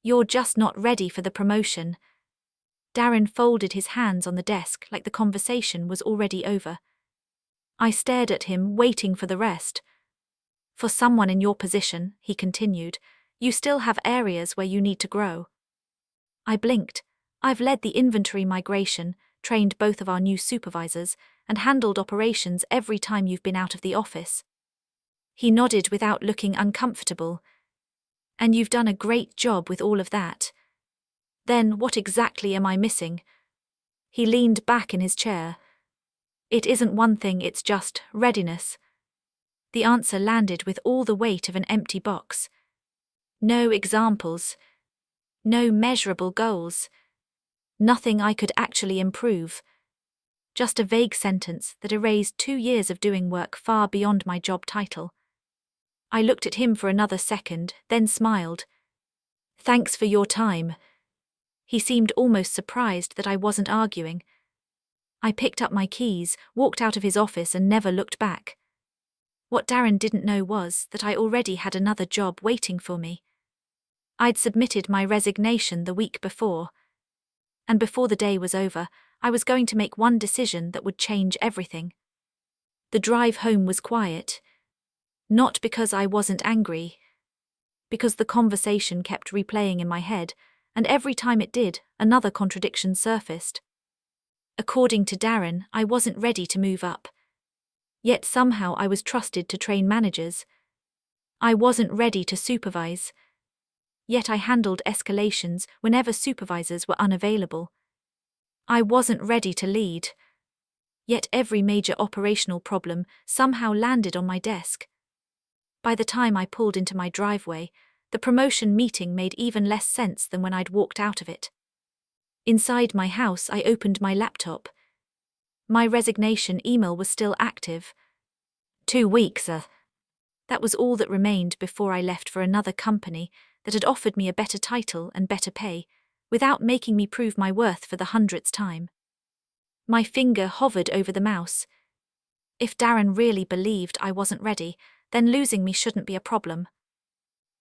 You're just not ready for the promotion. Darren folded his hands on the desk like the conversation was already over. I stared at him, waiting for the rest. For someone in your position, he continued, you still have areas where you need to grow. I blinked. I've led the inventory migration, trained both of our new supervisors, and handled operations every time you've been out of the office. He nodded without looking uncomfortable. And you've done a great job with all of that. Then what exactly am I missing? He leaned back in his chair. It isn't one thing, it's just readiness. The answer landed with all the weight of an empty box. No examples. No measurable goals. Nothing I could actually improve. Just a vague sentence that erased 2 years of doing work far beyond my job title. I looked at him for another second, then smiled. Thanks for your time. He seemed almost surprised that I wasn't arguing. I picked up my keys, walked out of his office and never looked back. What Darren didn't know was that I already had another job waiting for me. I'd submitted my resignation the week before. And before the day was over, I was going to make one decision that would change everything. The drive home was quiet. Not because I wasn't angry. Because the conversation kept replaying in my head, and every time it did, another contradiction surfaced. According to Darren, I wasn't ready to move up. Yet somehow I was trusted to train managers. I wasn't ready to supervise. Yet I handled escalations whenever supervisors were unavailable. I wasn't ready to lead. Yet every major operational problem somehow landed on my desk. By the time I pulled into my driveway, the promotion meeting made even less sense than when I'd walked out of it. Inside my house, I opened my laptop. My resignation email was still active. 2 weeks, That was all that remained before I left for another company that had offered me a better title and better pay, without making me prove my worth for the 100th time. My finger hovered over the mouse. If Darren really believed I wasn't ready, then losing me shouldn't be a problem.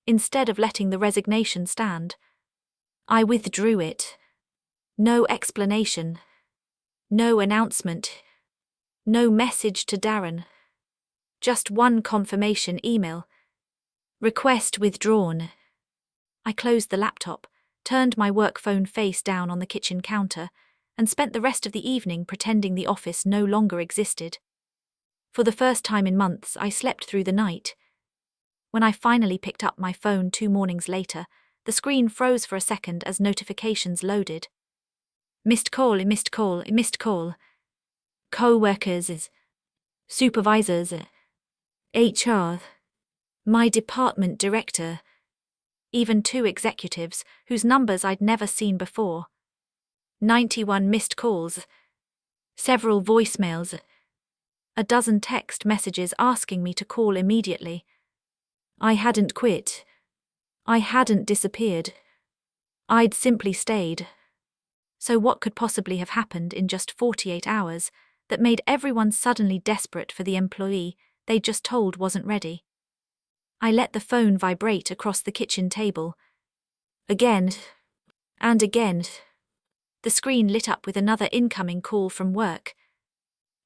Instead of letting the resignation stand, I withdrew it. No explanation. No announcement. No message to Darren. Just one confirmation email. Request withdrawn. I closed the laptop, turned my work phone face down on the kitchen counter, and spent the rest of the evening pretending the office no longer existed. For the first time in months, I slept through the night. When I finally picked up my phone 2 mornings later, the screen froze for a second as notifications loaded. Missed call, missed call, missed call. Co-workers, supervisors, HR, my department director, even 2 executives whose numbers I'd never seen before. 91 missed calls, several voicemails, a dozen text messages asking me to call immediately. I hadn't quit. I hadn't disappeared. I'd simply stayed. So what could possibly have happened in just 48 hours that made everyone suddenly desperate for the employee they'd just told wasn't ready? I let the phone vibrate across the kitchen table. Again and again. The screen lit up with another incoming call from work.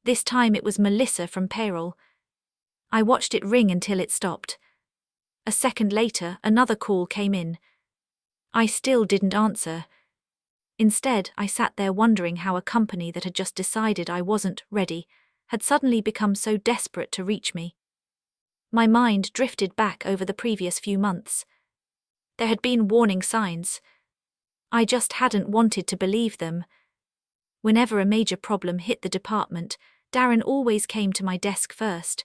This time it was Melissa from payroll. I watched it ring until it stopped. A second later, another call came in. I still didn't answer. Instead, I sat there wondering how a company that had just decided I wasn't ready had suddenly become so desperate to reach me. My mind drifted back over the previous few months. There had been warning signs. I just hadn't wanted to believe them. Whenever a major problem hit the department, Darren always came to my desk first.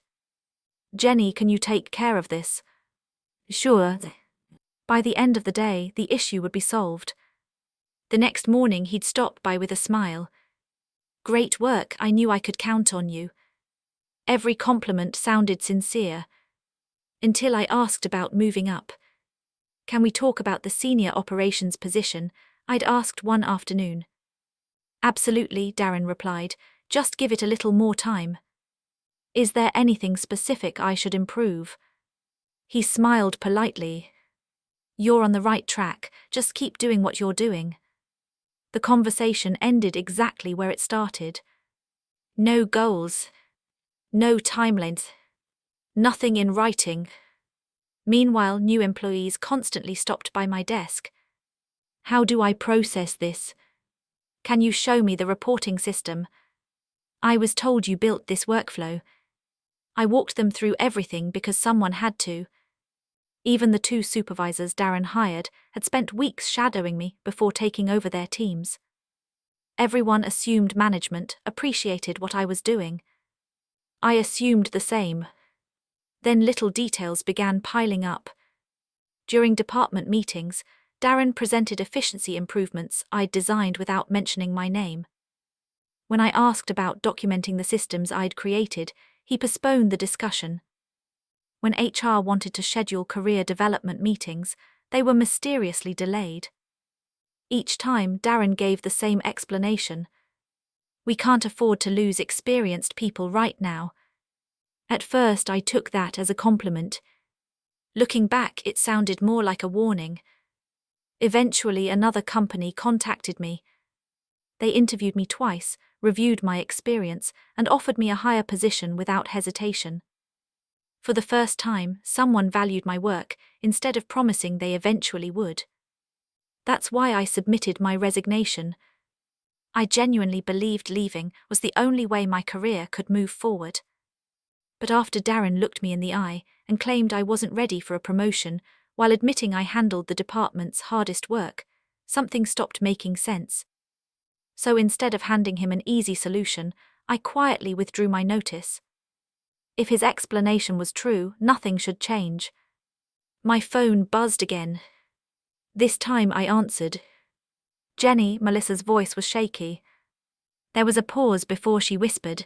Jenny, can you take care of this? Sure. By the end of the day, the issue would be solved. The next morning, he'd stop by with a smile. Great work, I knew I could count on you. Every compliment sounded sincere. Until I asked about moving up. Can we talk about the senior operations position? I'd asked one afternoon. Absolutely, Darren replied. Just give it a little more time. Is there anything specific I should improve? He smiled politely. You're on the right track, just keep doing what you're doing. The conversation ended exactly where it started. No goals. No timelines. Nothing in writing. Meanwhile, new employees constantly stopped by my desk. How do I process this? Can you show me the reporting system? I was told you built this workflow. I walked them through everything because someone had to. Even the 2 supervisors Darren hired had spent weeks shadowing me before taking over their teams. Everyone assumed management appreciated what I was doing. I assumed the same. Then little details began piling up. During department meetings, Darren presented efficiency improvements I'd designed without mentioning my name. When I asked about documenting the systems I'd created, he postponed the discussion. When HR wanted to schedule career development meetings, they were mysteriously delayed. Each time, Darren gave the same explanation. We can't afford to lose experienced people right now. At first, I took that as a compliment. Looking back, it sounded more like a warning. Eventually, another company contacted me. They interviewed me twice, reviewed my experience, and offered me a higher position without hesitation. For the first time, someone valued my work, instead of promising they eventually would. That's why I submitted my resignation. I genuinely believed leaving was the only way my career could move forward. But after Darren looked me in the eye and claimed I wasn't ready for a promotion, while admitting I handled the department's hardest work, something stopped making sense. So instead of handing him an easy solution, I quietly withdrew my notice. If his explanation was true, nothing should change. My phone buzzed again. This time I answered. Jenny, Melissa's voice was shaky. There was a pause before she whispered,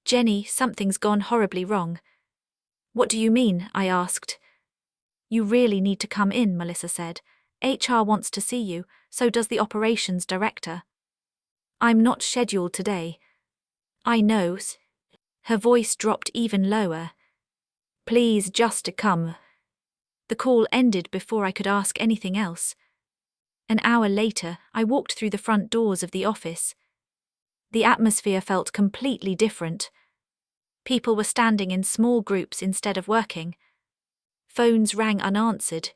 Jenny, something's gone horribly wrong. What do you mean? I asked. You really need to come in, Melissa said. HR wants to see you, so does the operations director. I'm not scheduled today. I know. Her voice dropped even lower. Please just to come. The call ended before I could ask anything else. An hour later, I walked through the front doors of the office. The atmosphere felt completely different. People were standing in small groups instead of working. Phones rang unanswered.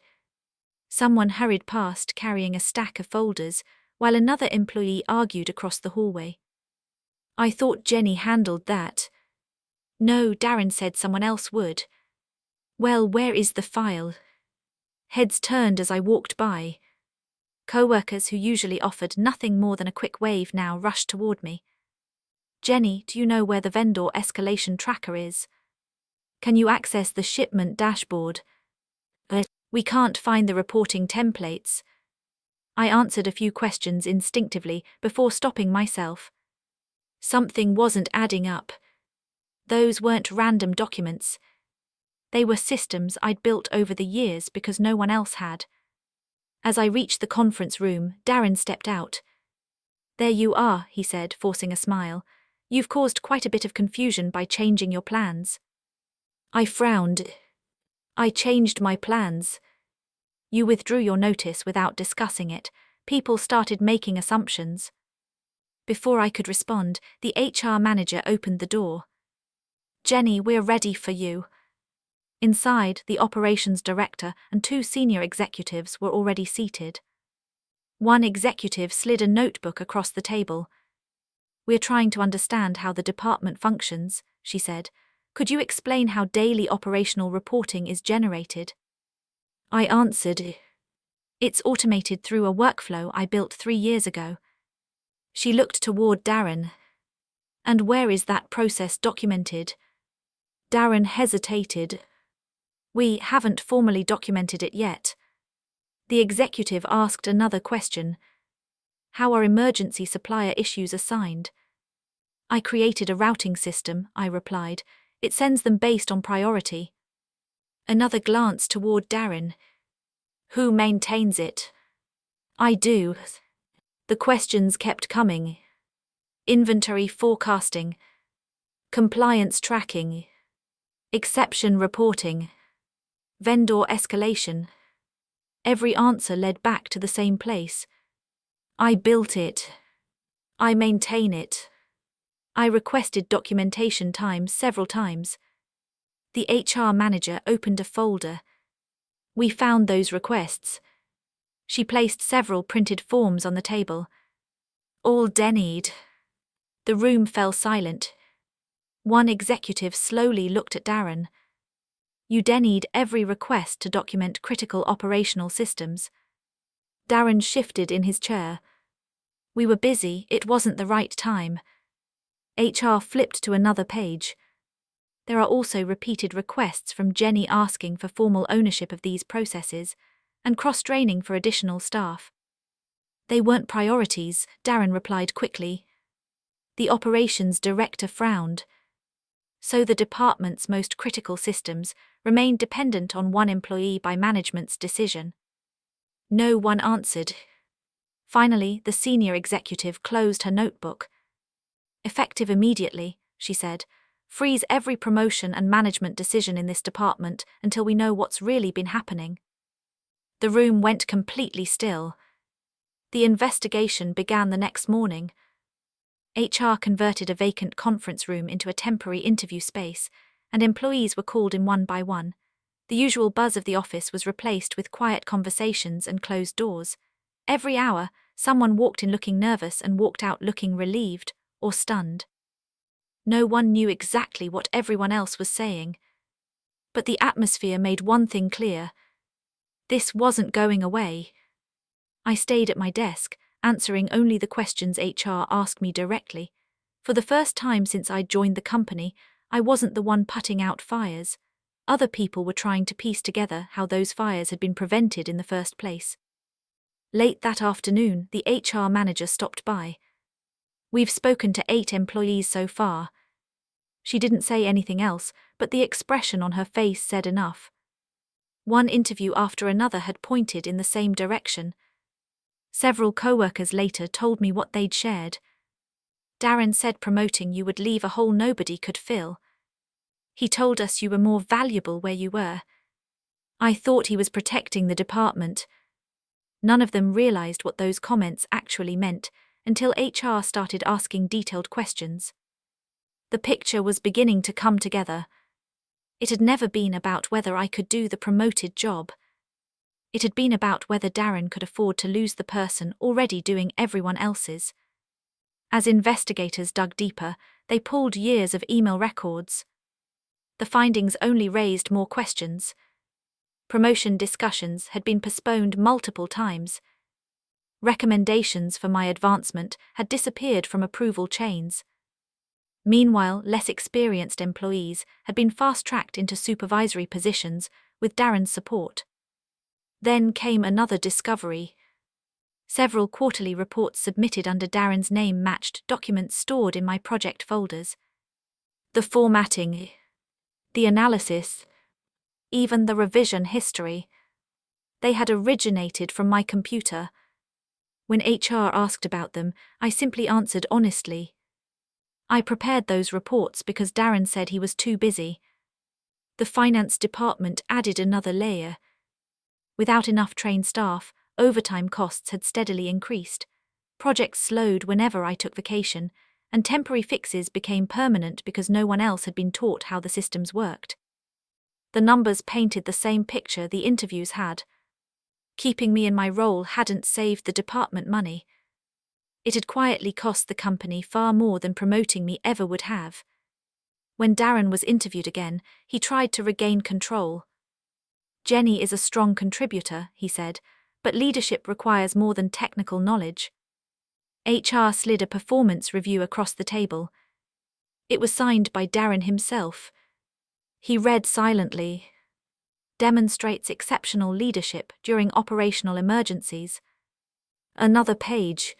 Someone hurried past carrying a stack of folders, while another employee argued across the hallway. I thought Jenny handled that. No, Darren said someone else would. Well, where is the file? Heads turned as I walked by. Co-workers who usually offered nothing more than a quick wave now rushed toward me. Jenny, do you know where the vendor escalation tracker is? Can you access the shipment dashboard? We can't find the reporting templates. I answered a few questions instinctively before stopping myself. Something wasn't adding up. Those weren't random documents. They were systems I'd built over the years because no one else had. As I reached the conference room, Darren stepped out. There you are, he said, forcing a smile. You've caused quite a bit of confusion by changing your plans. I frowned. I changed my plans. You withdrew your notice without discussing it. People started making assumptions. Before I could respond, the HR manager opened the door. Jenny, we're ready for you. Inside, the operations director and 2 senior executives were already seated. One executive slid a notebook across the table. We're trying to understand how the department functions, she said. Could you explain how daily operational reporting is generated? I answered. It's automated through a workflow I built 3 years ago. She looked toward Darren. And where is that process documented? Darren hesitated. We haven't formally documented it yet. The executive asked another question. How are emergency supplier issues assigned? I created a routing system, I replied. It sends them based on priority. Another glance toward Darren. Who maintains it? I do. The questions kept coming. Inventory forecasting. Compliance tracking. Exception reporting. Vendor escalation. Every answer led back to the same place. I built it. I maintain it. I requested documentation several times. The HR manager opened a folder. We found those requests. She placed several printed forms on the table. All denied. The room fell silent. One executive slowly looked at Darren. You denied every request to document critical operational systems. Darren shifted in his chair. We were busy, it wasn't the right time. HR flipped to another page. There are also repeated requests from Jenny asking for formal ownership of these processes and cross-training for additional staff. They weren't priorities, Darren replied quickly. The operations director frowned. So the department's most critical systems remained dependent on one employee by management's decision. No one answered. Finally, the senior executive closed her notebook. Effective immediately, she said. Freeze every promotion and management decision in this department until we know what's really been happening. The room went completely still. The investigation began the next morning. HR converted a vacant conference room into a temporary interview space, and employees were called in one by one. The usual buzz of the office was replaced with quiet conversations and closed doors. Every hour, someone walked in looking nervous and walked out looking relieved or stunned. No one knew exactly what everyone else was saying. But the atmosphere made one thing clear. This wasn't going away. I stayed at my desk, answering only the questions HR asked me directly. For the first time since I'd joined the company, I wasn't the one putting out fires. Other people were trying to piece together how those fires had been prevented in the first place. Late that afternoon, the HR manager stopped by. We've spoken to 8 employees so far. She didn't say anything else, but the expression on her face said enough. One interview after another had pointed in the same direction. Several co-workers later told me what they'd shared. Darren said promoting you would leave a hole nobody could fill. He told us you were more valuable where you were. I thought he was protecting the department. None of them realized what those comments actually meant until HR started asking detailed questions. The picture was beginning to come together. It had never been about whether I could do the promoted job. It had been about whether Darren could afford to lose the person already doing everyone else's. As investigators dug deeper, they pulled years of email records. The findings only raised more questions. Promotion discussions had been postponed multiple times. Recommendations for my advancement had disappeared from approval chains. Meanwhile, less experienced employees had been fast-tracked into supervisory positions with Darren's support. Then came another discovery. Several quarterly reports submitted under Darren's name matched documents stored in my project folders. The formatting, the analysis, even the revision history. They had originated from my computer. When HR asked about them, I simply answered honestly. I prepared those reports because Darren said he was too busy. The finance department added another layer. Without enough trained staff, overtime costs had steadily increased. Projects slowed whenever I took vacation, and temporary fixes became permanent because no one else had been taught how the systems worked. The numbers painted the same picture the interviews had. Keeping me in my role hadn't saved the department money. It had quietly cost the company far more than promoting me ever would have. When Darren was interviewed again, he tried to regain control. Jenny is a strong contributor, he said, but leadership requires more than technical knowledge. HR slid a performance review across the table. It was signed by Darren himself. He read silently. Demonstrates exceptional leadership during operational emergencies. Another page.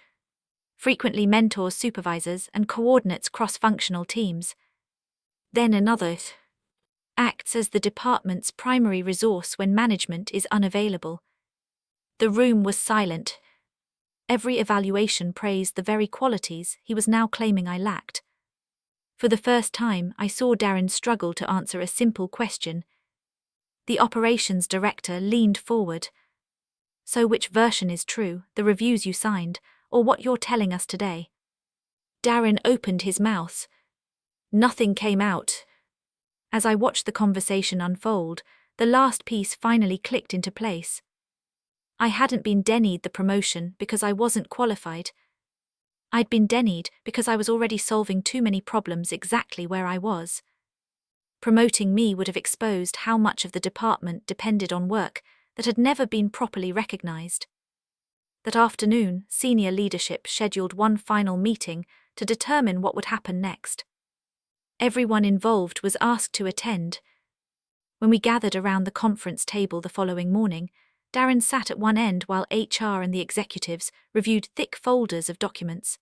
Frequently mentors supervisors and coordinates cross-functional teams. Then another. Acts as the department's primary resource when management is unavailable. The room was silent. Every evaluation praised the very qualities he was now claiming I lacked. For the first time, I saw Darren struggle to answer a simple question. The operations director leaned forward. So which version is true, the reviews you signed, or what you're telling us today? Darren opened his mouth. Nothing came out. As I watched the conversation unfold, the last piece finally clicked into place. I hadn't been denied the promotion because I wasn't qualified. I'd been denied because I was already solving too many problems exactly where I was. Promoting me would have exposed how much of the department depended on work that had never been properly recognized. That afternoon, senior leadership scheduled one final meeting to determine what would happen next. Everyone involved was asked to attend. When we gathered around the conference table the following morning, Darren sat at one end while HR and the executives reviewed thick folders of documents.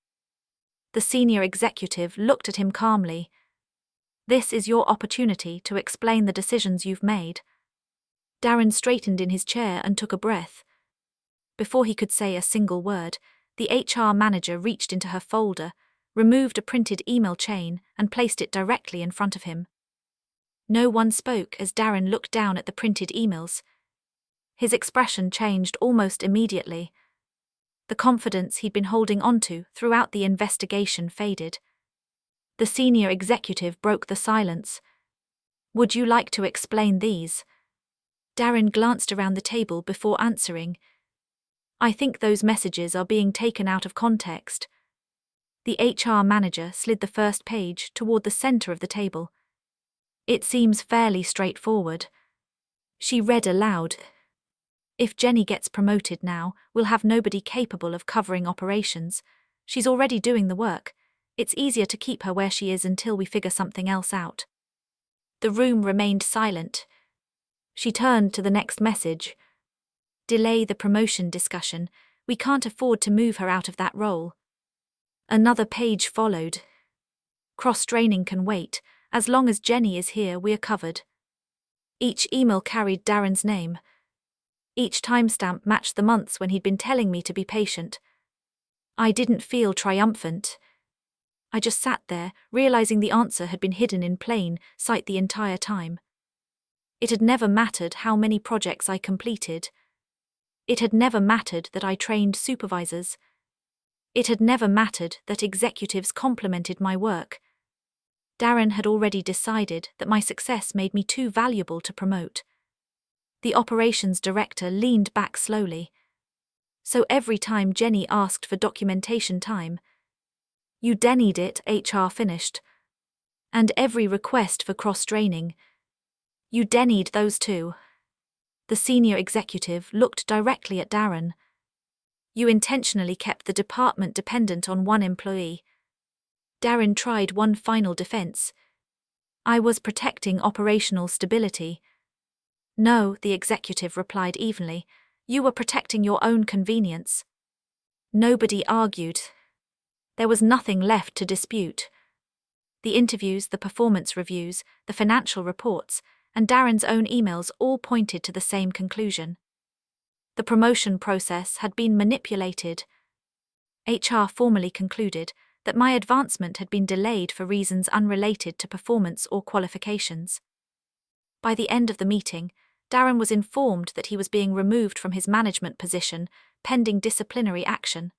The senior executive looked at him calmly. "This is your opportunity to explain the decisions you've made." Darren straightened in his chair and took a breath. Before he could say a single word, the HR manager reached into her folder, removed a printed email chain, and placed it directly in front of him. No one spoke as Darren looked down at the printed emails. His expression changed almost immediately. The confidence he'd been holding onto throughout the investigation faded. The senior executive broke the silence. "Would you like to explain these?" Darren glanced around the table before answering. "I think those messages are being taken out of context." The HR manager slid the first page toward the center of the table. "It seems fairly straightforward." She read aloud. "If Jenny gets promoted now, we'll have nobody capable of covering operations. She's already doing the work. It's easier to keep her where she is until we figure something else out." The room remained silent. She turned to the next message. "Delay the promotion discussion. We can't afford to move her out of that role." Another page followed. "Cross-training can wait. As long as Jenny is here, we're covered." Each email carried Darren's name. Each timestamp matched the months when he'd been telling me to be patient. I didn't feel triumphant. I just sat there, realizing the answer had been hidden in plain sight the entire time. It had never mattered how many projects I completed. It had never mattered that I trained supervisors. It had never mattered that executives complimented my work. Darren had already decided that my success made me too valuable to promote. The operations director leaned back slowly. So every time Jenny asked for documentation time, "You denied it," HR finished. And every request for cross-training, "You denied those too." The senior executive looked directly at Darren. "You intentionally kept the department dependent on one employee." Darren tried one final defense. "I was protecting operational stability." "No," the executive replied evenly. "You were protecting your own convenience." Nobody argued. There was nothing left to dispute. The interviews, the performance reviews, the financial reports, and Darren's own emails all pointed to the same conclusion. The promotion process had been manipulated. HR formally concluded that my advancement had been delayed for reasons unrelated to performance or qualifications. By the end of the meeting, Darren was informed that he was being removed from his management position, pending disciplinary action.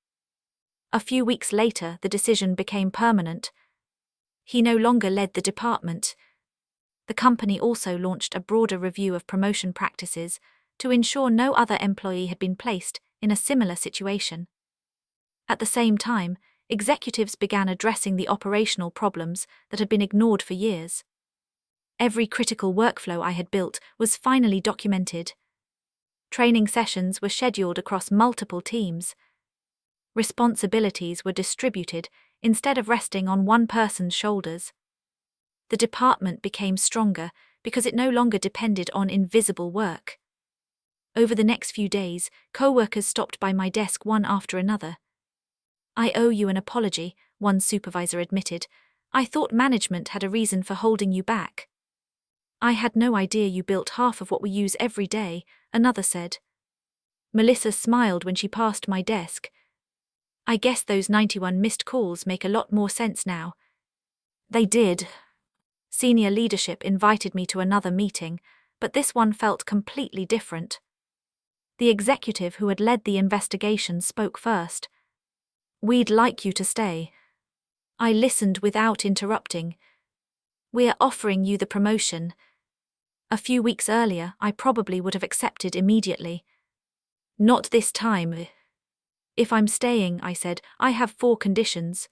A few weeks later, the decision became permanent. He no longer led the department. The company also launched a broader review of promotion practices to ensure no other employee had been placed in a similar situation. At the same time, executives began addressing the operational problems that had been ignored for years. Every critical workflow I had built was finally documented. Training sessions were scheduled across multiple teams. Responsibilities were distributed instead of resting on one person's shoulders. The department became stronger because it no longer depended on invisible work. Over the next few days, co-workers stopped by my desk one after another. "I owe you an apology," one supervisor admitted. "I thought management had a reason for holding you back." "I had no idea you built half of what we use every day," another said. Melissa smiled when she passed my desk. "I guess those 91 missed calls make a lot more sense now." They did. Senior leadership invited me to another meeting, but this one felt completely different. The executive who had led the investigation spoke first. "We'd like you to stay." I listened without interrupting. "We're offering you the promotion." A few weeks earlier, I probably would have accepted immediately. "Not this time." "If I'm staying," I said, "I have 4 conditions."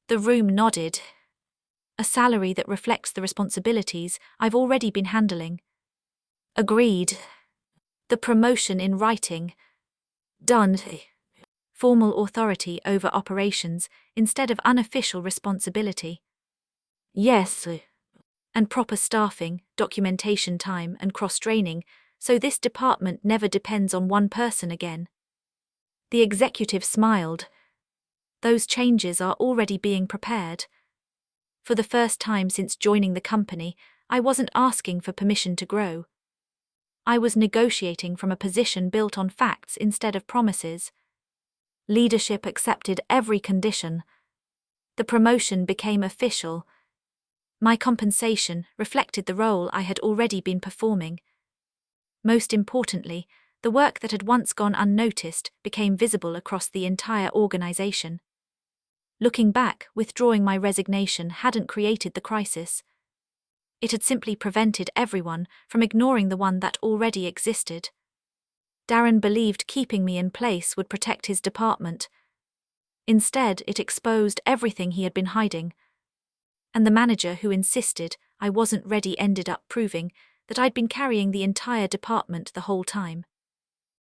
The room nodded. "A salary that reflects the responsibilities I've already been handling." "Agreed." "The promotion in writing." "Done." "Formal authority over operations instead of unofficial responsibility." "Yes." "And proper staffing, documentation time, and cross-training, so this department never depends on one person again." The executive smiled. "Those changes are already being prepared." For the first time since joining the company, I wasn't asking for permission to grow. I was negotiating from a position built on facts instead of promises. Leadership accepted every condition. The promotion became official. My compensation reflected the role I had already been performing. Most importantly, the work that had once gone unnoticed became visible across the entire organization. Looking back, withdrawing my resignation hadn't created the crisis. It had simply prevented everyone from ignoring the one that already existed. Darren believed keeping me in place would protect his department. Instead, it exposed everything he had been hiding. And the manager who insisted I wasn't ready ended up proving that I'd been carrying the entire department the whole time.